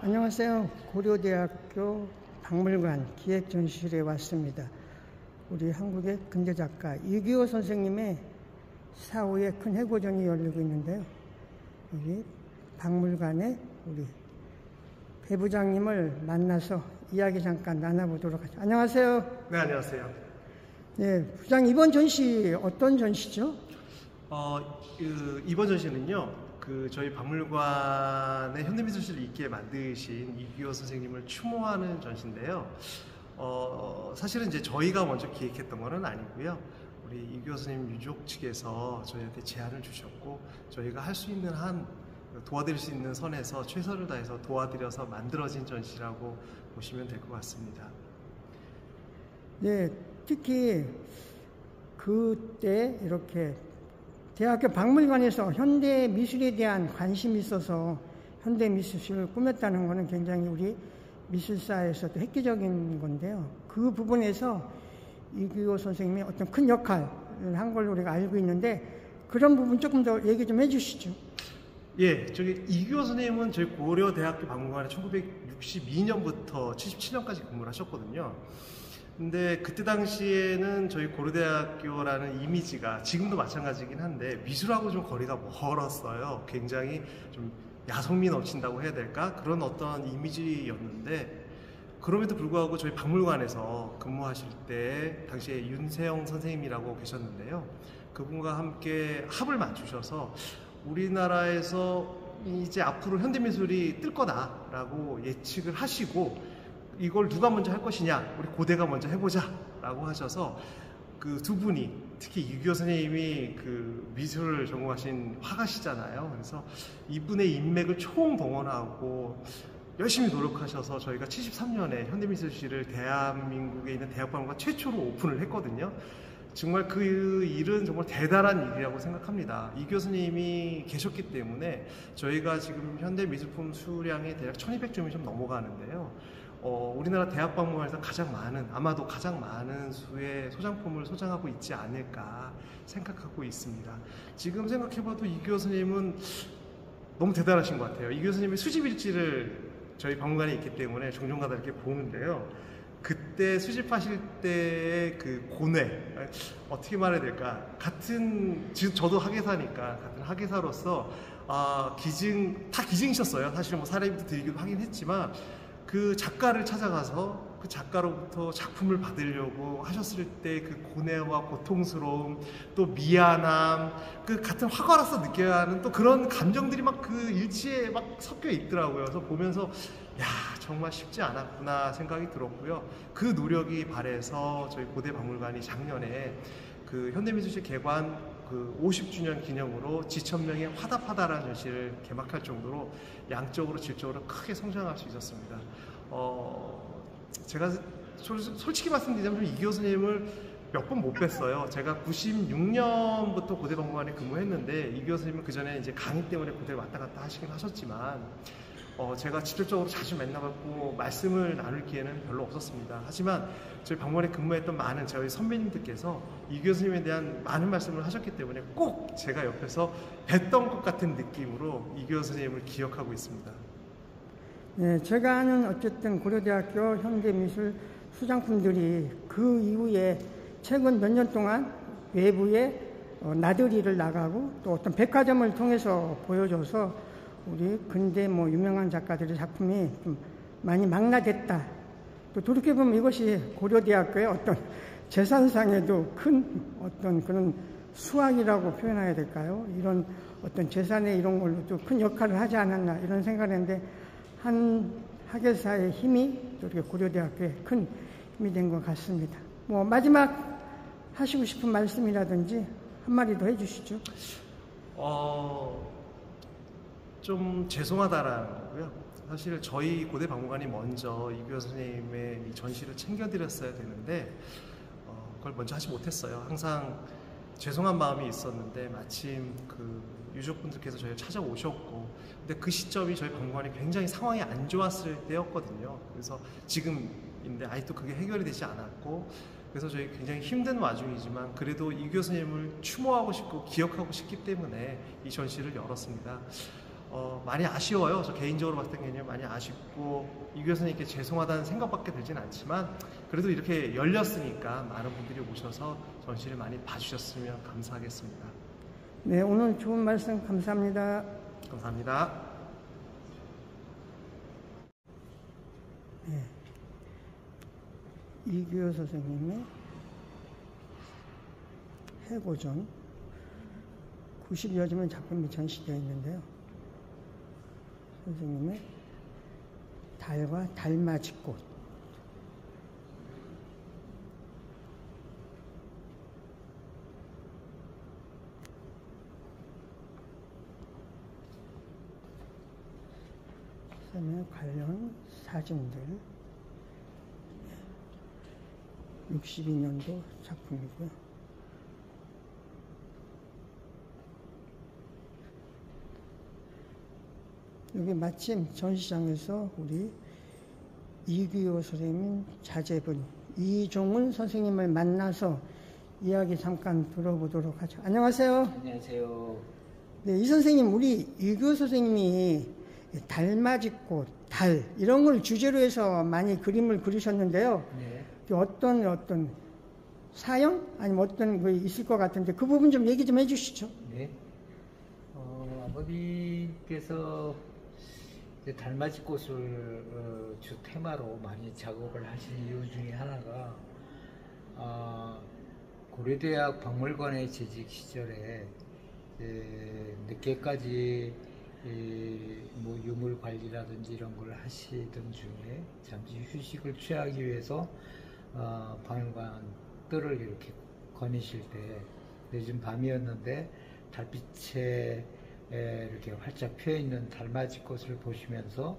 안녕하세요. 고려대학교 박물관 기획전시실에 왔습니다. 우리 한국의 근대작가 이규호 선생님의 사후에 큰 해고전이 열리고 있는데요. 여기 박물관에 우리 배 부장님을 만나서 이야기 잠깐 나눠보도록 하죠. 안녕하세요. 네, 안녕하세요. 네, 부장 이번 전시 어떤 전시죠? 이번 전시는요. 저희 박물관의 현대미술실을 있게 만드신 이규호 선생님을 추모하는 전시인데요. 사실은 이제 저희가 먼저 기획했던 거는 아니고요. 우리 이규호 선생님 유족 측에서 저희한테 제안을 주셨고, 저희가 할 수 있는 도와드릴 수 있는 선에서 최선을 다해서 도와드려서 만들어진 전시라고 보시면 될 것 같습니다. 네, 특히 그때 이렇게 대학교 박물관에서 현대 미술에 대한 관심이 있어서 현대 미술실을 꾸몄다는 것은 굉장히 우리 미술사에서도 획기적인 건데요. 그 부분에서 이규호 선생님이 어떤 큰 역할을 한 걸로 우리가 알고 있는데, 그런 부분 조금 더 얘기 좀 해주시죠. 예, 이규호 선생님은 저희 고려대학교 박물관에 1962년부터 77년까지 근무를 하셨거든요. 근데 그때 당시에는 저희 고려대학교라는 이미지가 지금도 마찬가지긴 한데 미술하고 좀 거리가 멀었어요. 굉장히 좀 야성미 넘친다고 해야 될까? 그런 어떤 이미지였는데, 그럼에도 불구하고 저희 박물관에서 근무하실 때 당시에 윤세영 선생님이라고 계셨는데요. 그분과 함께 합을 맞추셔서 우리나라에서 이제 앞으로 현대미술이 뜰 거다라고 예측을 하시고, 이걸 누가 먼저 할 것이냐, 우리 고대가 먼저 해보자 라고 하셔서 그 두 분이, 특히 이규호 선생님이 그 미술을 전공하신 화가시잖아요. 그래서 이분의 인맥을 총동원하고 열심히 노력하셔서 저희가 73년에 현대미술실을 대한민국에 있는 대학박물관 최초로 오픈을 했거든요. 정말 그 일은 정말 대단한 일이라고 생각합니다. 이 교수님이 계셨기 때문에 저희가 지금 현대미술품 수량이 대략 1200점이 좀 넘어가는데요. 우리나라 대학박물관에서 아마도 가장 많은 수의 소장품을 소장하고 있지 않을까 생각하고 있습니다. 지금 생각해봐도 이 교수님은 너무 대단하신 것 같아요. 이 교수님의 수집일지를 저희 박물관에 있기 때문에 종종마다 이렇게 보는데요. 그때 수집하실 때의 그 고뇌, 어떻게 말해야 될까? 지금 저도 학예사니까, 같은 학예사로서, 다 기증이셨어요. 사실은 뭐 사례비도 드리기도 하긴 했지만, 그 작가를 찾아가서 그 작가로부터 작품을 받으려고 하셨을 때 그 고뇌와 고통스러움, 또 미안함, 그 같은 화가로서 느껴야 하는 또 그런 감정들이 막 그 일지에 막 섞여 있더라고요. 그래서 보면서 야, 정말 쉽지 않았구나 생각이 들었고요. 그 노력이 발해서 저희 고대박물관이 작년에 그 현대미술실 개관 그 50주년 기념으로 지천명의 화답하다라는 전시를 개막할 정도로 양적으로 질적으로 크게 성장할 수 있었습니다. 제가 솔직히 말씀드리자면 이규호 선생님을 몇 번 못 뵀어요. 제가 96년부터 고대박물관에 근무했는데 이규호 선생님은 그 전에 이제 강의 때문에 고대를 왔다 갔다 하시긴 하셨지만 제가 직접적으로 자주 만나뵙고 말씀을 나눌 기회는 별로 없었습니다. 하지만 저희 박물관에 근무했던 많은 저희 선배님들께서 이 교수님에 대한 많은 말씀을 하셨기 때문에 꼭 제가 옆에서 뵀던 것 같은 느낌으로 이 교수님을 기억하고 있습니다. 네, 제가 아는 어쨌든 고려대학교 현대미술 수장품들이 그 이후에 최근 몇 년 동안 외부에 나들이를 나가고 또 어떤 백화점을 통해서 보여줘서 우리 근대 유명한 작가들의 작품이 좀 많이 망라됐다. 또 돌이켜보면 이것이 고려대학교의 어떤 재산상에도 큰 어떤 그런 수확이라고 표현해야 될까요? 이런 어떤 재산의 이런 걸로도 큰 역할을 하지 않았나 이런 생각을 했는데, 한 학예사의 힘이 또 이렇게 고려대학교에 큰 힘이 된 것 같습니다. 마지막 하시고 싶은 말씀이라든지 한마디 더 해주시죠. 좀 죄송하다라는 거고요. 사실 저희 고대박물관이 먼저 이규호 선생님의 이 전시를 챙겨드렸어야 되는데 그걸 먼저 하지 못했어요. 항상 죄송한 마음이 있었는데 마침 그 유족분들께서 저희를 찾아오셨고, 근데 그 시점이 저희 박물관이 굉장히 상황이 안 좋았을 때였거든요. 그래서 지금인데 아직도 그게 해결이 되지 않았고, 그래서 저희 굉장히 힘든 와중이지만 그래도 이규호 선생님을 추모하고 싶고 기억하고 싶기 때문에 이 전시를 열었습니다. 많이 아쉬워요. 저 개인적으로 봤을 때 굉장히 많이 아쉽고 이규호 선생님께 죄송하다는 생각밖에 들진 않지만 그래도 이렇게 열렸으니까 많은 분들이 오셔서 전시를 많이 봐주셨으면 감사하겠습니다. 네, 오늘 좋은 말씀 감사합니다. 감사합니다. 네, 이규호 선생님의 해고전 90여 점의 작품이 전시되어 있는데요. 선생님의 달과 달맞이꽃, 그다음에 관련 사진들, 62년도 작품이고요. 여기 마침 전시장에서 우리 이규호 선생님 자제분 이종훈 선생님을 만나서 이야기 잠깐 들어보도록 하죠. 안녕하세요. 안녕하세요. 네, 이 선생님, 우리 이규호 선생님이 달맞이꽃, 달 이런 걸 주제로 해서 많이 그림을 그리셨는데요. 네. 어떤 사연 아니면 어떤 거 있을 것 같은데 그 부분 좀 얘기 좀 해주시죠. 네. 아버님께서 이제 달맞이꽃을 주 테마로 많이 작업을 하신 이유 중에 하나가 고려대학 박물관의 재직 시절에 늦게까지 뭐 유물 관리라든지 이런 걸 하시던 중에 잠시 휴식을 취하기 위해서 박물관 뜰을 이렇게 거니실 때 늦은 밤이었는데 달빛에 이렇게 활짝 피어있는 달맞이꽃을 보시면서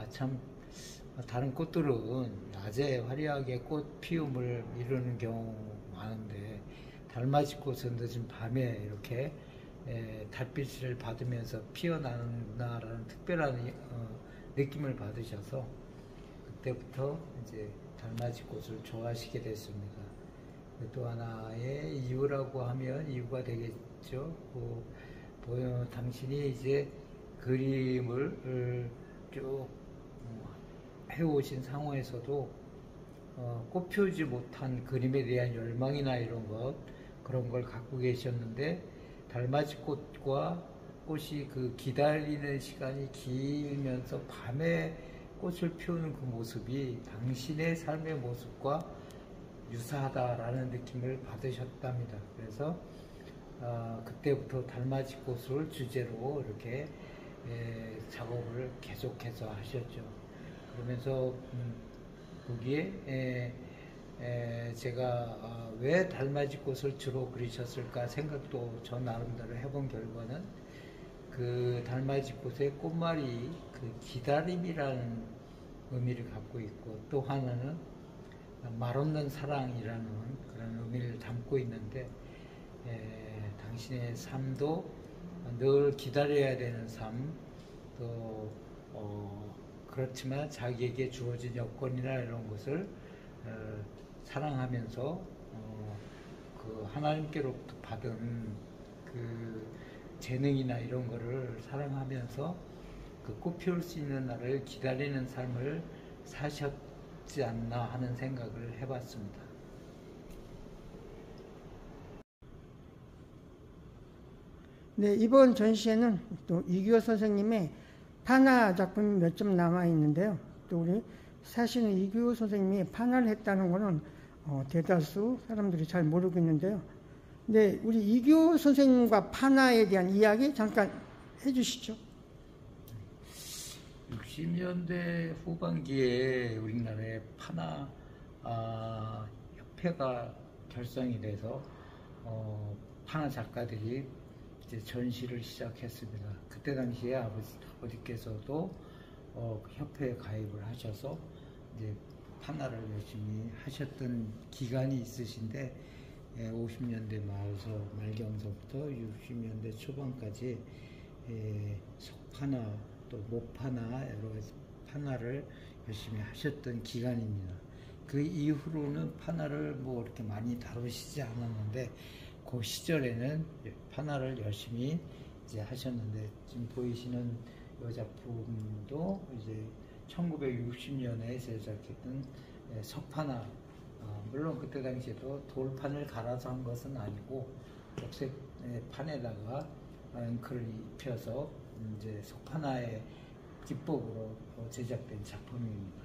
참 다른 꽃들은 낮에 화려하게 꽃 피움을 이루는 경우 많은데 달맞이꽃은 늦은 밤에 이렇게 달빛을 받으면서 피어나는다라는 특별한 느낌을 받으셔서 그때부터 이제 달맞이꽃을 좋아하시게 됐습니다. 또 하나의 이유라고 하면 이유가 되겠죠. 당신이 이제 그림을 쭉 해오신 상황에서도 꽃 피우지 못한 그림에 대한 열망이나 그런 걸 갖고 계셨는데 달맞이꽃과 꽃이 그 기다리는 시간이 길면서 밤에 꽃을 피우는 그 모습이 당신의 삶의 모습과 유사하다라는 느낌을 받으셨답니다. 그래서 그때부터 달맞이꽃을 주제로 이렇게 작업을 계속해서 하셨죠. 그러면서 거기에 제가 왜 달맞이꽃을 주로 그리셨을까 생각도 저 나름대로 해본 결과는 그 달맞이꽃의 꽃말이 그 기다림이라는 의미를 갖고 있고 또 하나는 말없는 사랑이라는 그런 의미를 담고 있는데 당신의 삶도 늘 기다려야 되는 삶, 또 그렇지만 자기에게 주어진 여건이나 이런 것을 사랑하면서 그 하나님께로부터 받은 그 재능이나 이런 거를 사랑하면서 그 꽃 피울 수 있는 날을 기다리는 삶을 사셨지 않나 하는 생각을 해봤습니다. 네, 이번 전시에는 또 이규호 선생님의 판화 작품이 몇 점 남아 있는데요. 또 우리 사실은 이규호 선생님이 판화를 했다는 거는 대다수 사람들이 잘 모르고 있는데요. 네, 우리 이규호 선생님과 판화에 대한 이야기 잠깐 해주시죠. 60년대 후반기에 우리나라에 판화 협회가 결성이 돼서 판화 작가들이 이제 전시를 시작했습니다. 그때 당시에 아버지께서도 그 협회에 가입을 하셔서 이제 판화를 열심히 하셨던 기간이 있으신데 50년대 말경서부터 60년대 초반까지 석판화 또 목판화 여러 가지 판화를 열심히 하셨던 기간입니다. 그 이후로는 판화를 뭐 이렇게 많이 다루시지 않았는데 그 시절에는 판화를 열심히 이제 하셨는데, 지금 보이시는 이 작품도 이제 1960년에 제작했던 석판화, 물론 그때 당시에도 돌판을 갈아서 한 것은 아니고 녹색 판에다가 잉크를 입혀서 이제 석판화의 기법으로 제작된 작품입니다.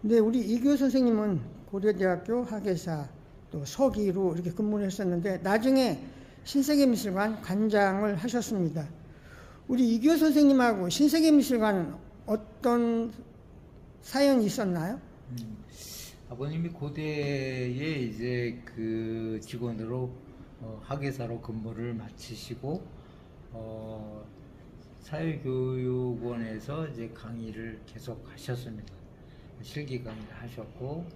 네, 우리 이규호 선생님은 고려대학교 학예사 또 서기로 이렇게 근무를 했었는데 나중에 신세계미술관 관장을 하셨습니다. 우리 이규호 선생님하고 신세계미술관은 어떤 사연이 있었나요? 아버님이 고대에 이제 그 직원으로 학예사로 근무를 마치시고 사회교육원에서 이제 강의를 계속 하셨습니다. 실기 강의를 하셨고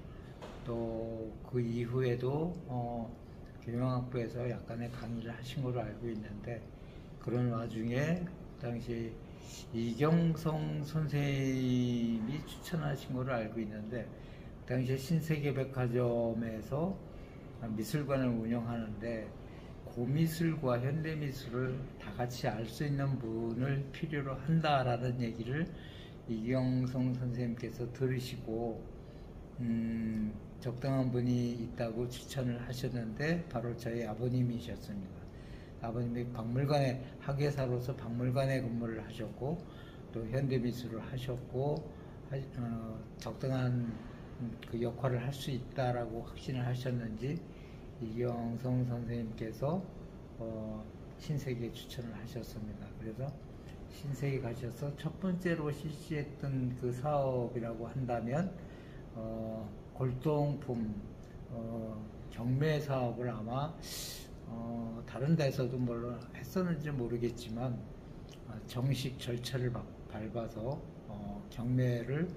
또 그 이후에도 교양학부에서 약간의 강의를 하신 걸로 알고 있는데, 그런 와중에 그 당시 이경성 선생님이 추천하신 걸로 알고 있는데, 그 당시에 신세계백화점에서 미술관을 운영하는데 고미술과 현대미술을 다 같이 알 수 있는 분을 필요로 한다라는 얘기를 이경성 선생님께서 들으시고 적당한 분이 있다고 추천을 하셨는데 바로 저희 아버님이셨습니다. 아버님이 박물관에 학예사로서 박물관에 근무를 하셨고 또 현대미술을 하셨고 적당한 그 역할을 할 수 있다라고 확신을 하셨는지 이경성 선생님께서 신세계 추천을 하셨습니다. 그래서 신세계 가셔서 첫 번째로 실시했던 그 사업이라고 한다면 골동품 경매 사업을 아마 다른 데서도 물론 했었는지 모르겠지만 정식 절차를 밟아서 경매를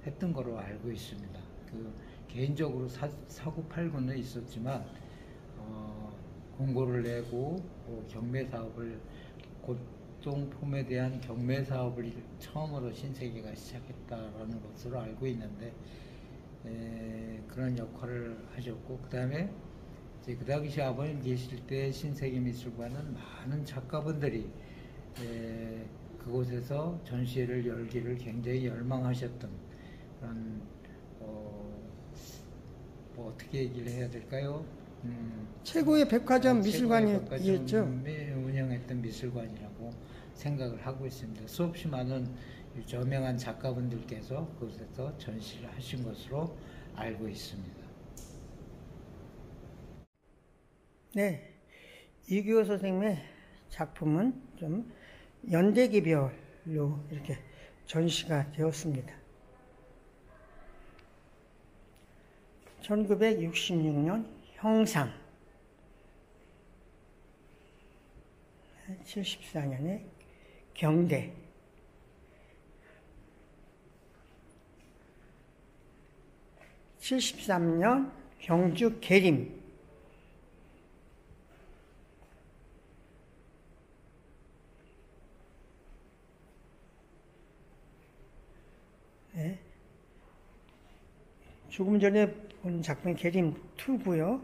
했던 거로 알고 있습니다. 그 개인적으로 사고팔고는 있었지만 공고를 내고 경매 사업을 골동품에 대한 경매 사업을 처음으로 신세계가 시작했다라는 것으로 알고 있는데 그런 역할을 하셨고, 그 다음에 그 당시 아버님 계실 때 신세계미술관은 많은 작가분들이 그곳에서 전시회를 열기를 굉장히 열망하셨던 그런 뭐 어떻게 얘기를 해야 될까요? 최고의 백화점 미술관이었죠. 운영했던 미술관이라고 생각을 하고 있습니다. 수없이 많은 저명한 작가분들께서 그곳에서 전시를 하신 것으로 알고 있습니다. 네, 이규호 선생님의 작품은 좀 연대기별로 이렇게 전시가 되었습니다. 1966년 형상, 74년에 경대, 73년 경주 계림, 네. 조금 전에 본 작품이 계림 2고요.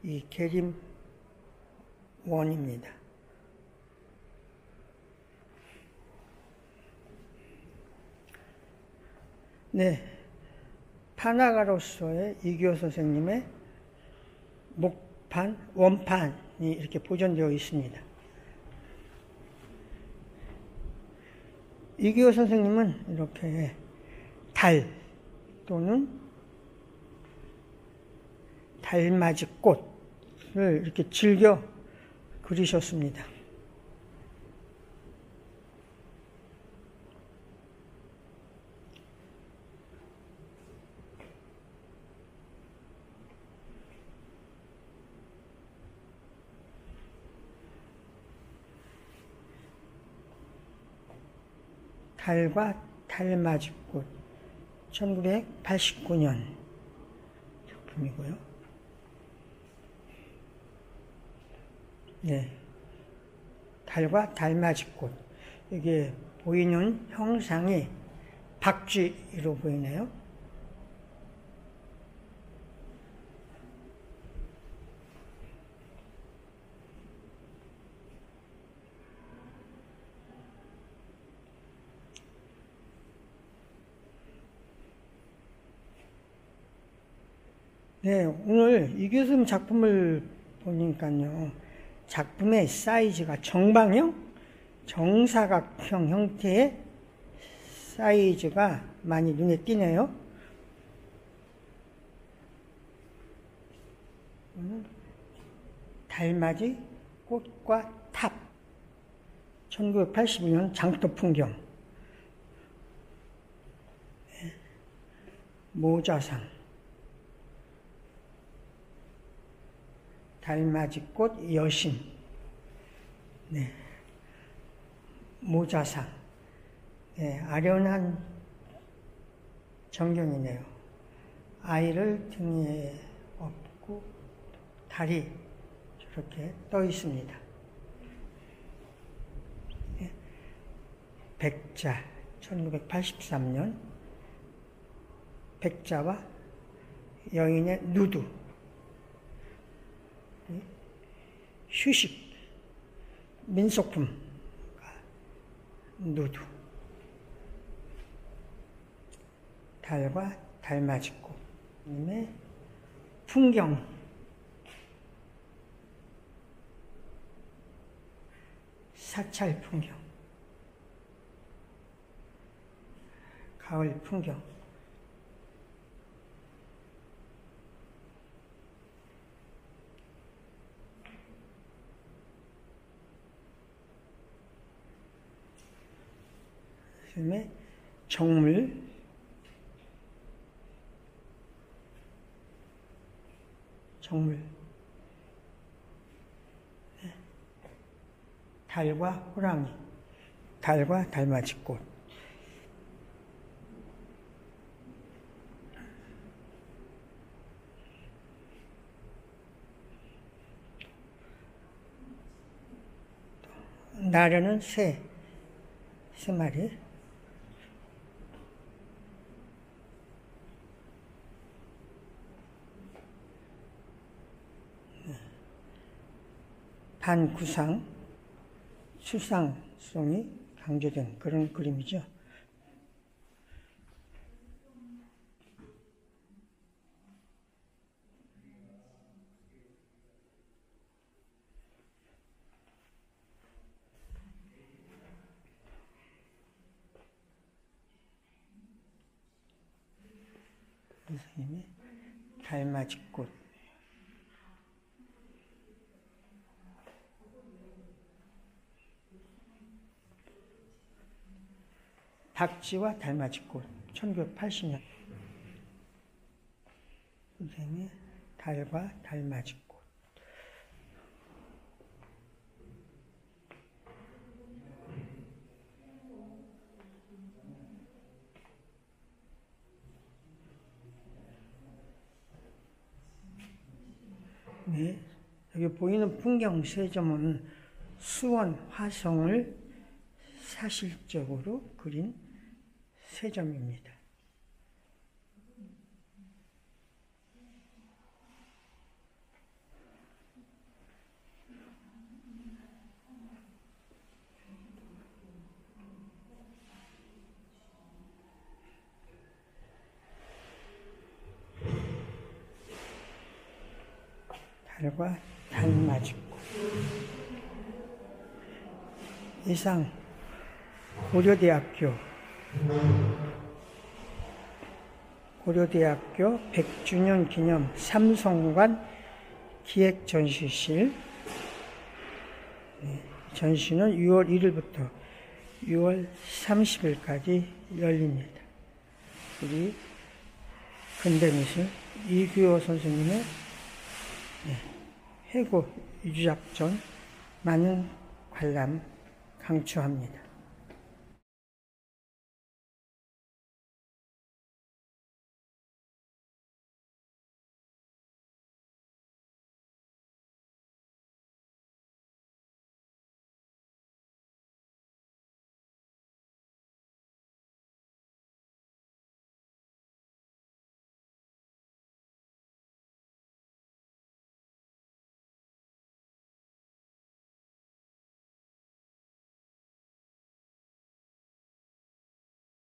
이 계림 1입니다. 네. 판화가로서의 이규호 선생님의 목판, 원판이 이렇게 보존되어 있습니다. 이규호 선생님은 이렇게 달 또는 달맞이 꽃을 이렇게 즐겨 그리셨습니다. 달과 달맞이꽃 1989년 작품이고요. 네, 달과 달맞이꽃. 이게 보이는 형상이 박쥐로 보이네요. 네, 오늘 이 교수님 작품을 보니까요, 작품의 사이즈가 정방형, 정사각형 형태의 사이즈가 많이 눈에 띄네요. 달맞이 꽃과 탑, 1982년 장터 풍경, 모자상, 달맞이꽃 여신, 네, 모자상, 네, 아련한 전경이네요. 아이를 등에 업고 달이 저렇게 떠 있습니다. 네, 백자, 1983년 백자와 여인의 누드, 휴식, 민속품, 누드, 달과 달맞이꽃, 님의 풍경, 사찰 풍경, 가을 풍경, 그다음에 정물, 달과 호랑이, 달과 달맞이꽃, 나르는 새 마리, 반구상, 수상성이 강조된 그런 그림이죠. 선생님이 달맞이꽃, 박쥐와 달맞이꽃, 1980년. 선생님의 달과 달맞이꽃. 네, 여기 보이는 풍경 세 점은 수원 화성을 사실적으로 그린 세 점입니다. 달과 달맞이꽃. 이상 고려대학교 100주년 기념 삼성관 기획전시실, 전시는 6월 1일부터 6월 30일까지 열립니다. 우리 근대미술 이규호 선생님의 해고 이주작전 많은 관람 강추합니다.